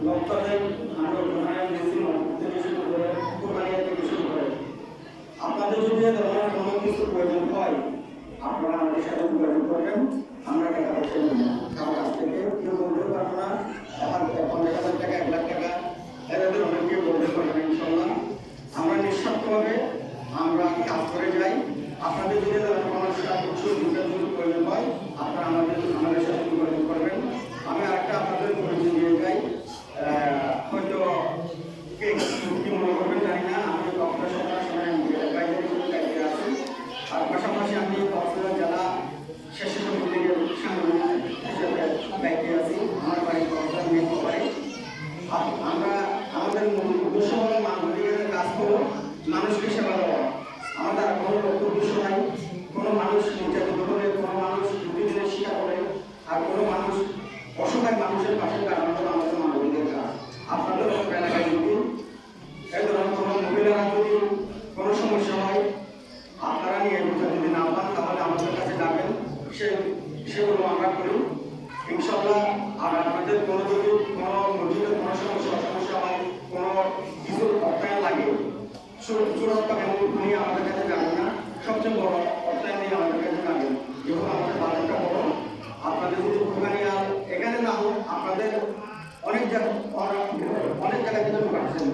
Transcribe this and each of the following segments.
লক্ষ্যদের থেকে শুরু করে কোরবানিয়া থেকে শুরু করে আপনাদের যদি ধরনের কোনো কিছু প্রয়োজন হয় আপনারা আমাদের সাথে যোগাযোগ করবেন। আমরা টাকা পয়সা নেব আমার কাছ থেকে কেউ বলতে পারবো না 50,000 টাকা 1 লাখ টাকা এদের অনেক কেউ বলতে পারবেন। ইনশাল্লাহ আমরা নিঃস্বার্থভাবে আমরা কাজ করে যাই। আপনাদের যদি কোনো কিছু প্রয়োজন হয় আপনারা আমাদের সাথে যোগাযোগ করবেন। আমি আরেকটা আপনাদের পরিচয় দিয়ে যাই, হয়তো কি মনে করবেন জানি না, আমি আপনার সময় দায়িত্বে আছি। আর পাশাপাশি আমি কক্সবাজার জেলা স্বেচ্ছাসেবক লীগের সাংগঠনিক হিসেবে দায়িত্বে আছি। আমার বাড়ি কক্সবাজার মেয়ে বাড়ি। আমরা আমাদের উদ্দেশ্য হলো মানবাধিকারের কাজ করবো, মানুষকে সেবা দেওয়া। আমাদের কোনো লক্ষ্য উদ্দেশ্য নাই। কোনো মানুষ নির্যাতিত করে, কোনো মানুষ দুর্নীতির শিকার করে, আর কোনো মানুষ অসহায় মানুষের পাশে দাঁড়ানো হলো আমাদের মানবাধিকারের কাজ। আপনাদের এলাকায় যদি এই ধরনের কোনো মহিলারা যদি কোনো সমস্যা হয় আপনারা নিয়ে যদি না পান তাহলে আমাদের কাছে যাবেন, সেগুলো আমরা করি ইনশাল্লাহ। আর আপনাদের কোনো যদি কোনো মসজিদের কোনো সমস্যা হয়, কোনো কিছু অর্থায়ন লাগে, সুরক্ষা নিয়ে আমাদের কাছে যাবেন না, সবচেয়ে বড় অর্থায়ন নিয়ে আমাদের কাছে যাবেন। যেহেতু আমাদের বাজারটা বড়, আপনাদের যদি কোরবানিয়া এখানে না হোক আপনাদের অনেক জায়গায় কিন্তু পাচ্ছেন,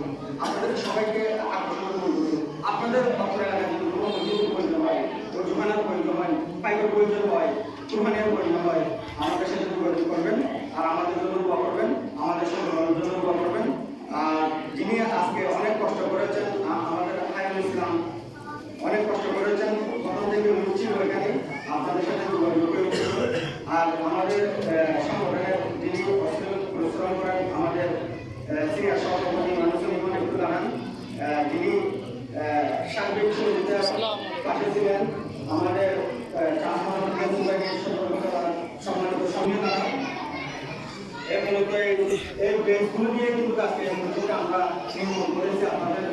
আপনাদের সবাইকে আকর্ষণ করবে। আপনাদের অত্র এলাকায় যদি কোনো মসজিদের প্রয়োজন হয়, জোখানার প্রয়োজন হয়, পাইপের প্রয়োজন হয়, কোরবানিয়ার প্রয়োজন হয়, আমাদের সাথে যোগাযোগ করবেন। আর আমাদের জন্য দোয়া করবেন, আমাদের সংগঠনের জন্য দোয়া করবেন। আর যিনি আজকে অনেক কষ্ট করেছেন, আমাদের খায়রুল ইসলাম অনেক কষ্ট করেছেন, প্রথম থেকে ছিল এখানে আপনাদের সাথে যোগাযোগ করেছিল। আর আমাদের সংগঠনের যিনি পরিশ্রম করেন আমাদের সিনিয়র সভাপতি মানুষজন একটু জানান, যিনি সার্বিক সহযোগিতার পাশে ছিলেন আমাদের সম্মানিত সঙ্গে দ্বারা এই মূলত এই বেসগুলো দিয়ে কিন্তু আজকে আমরা নির্মাণ করেছি আপনাদের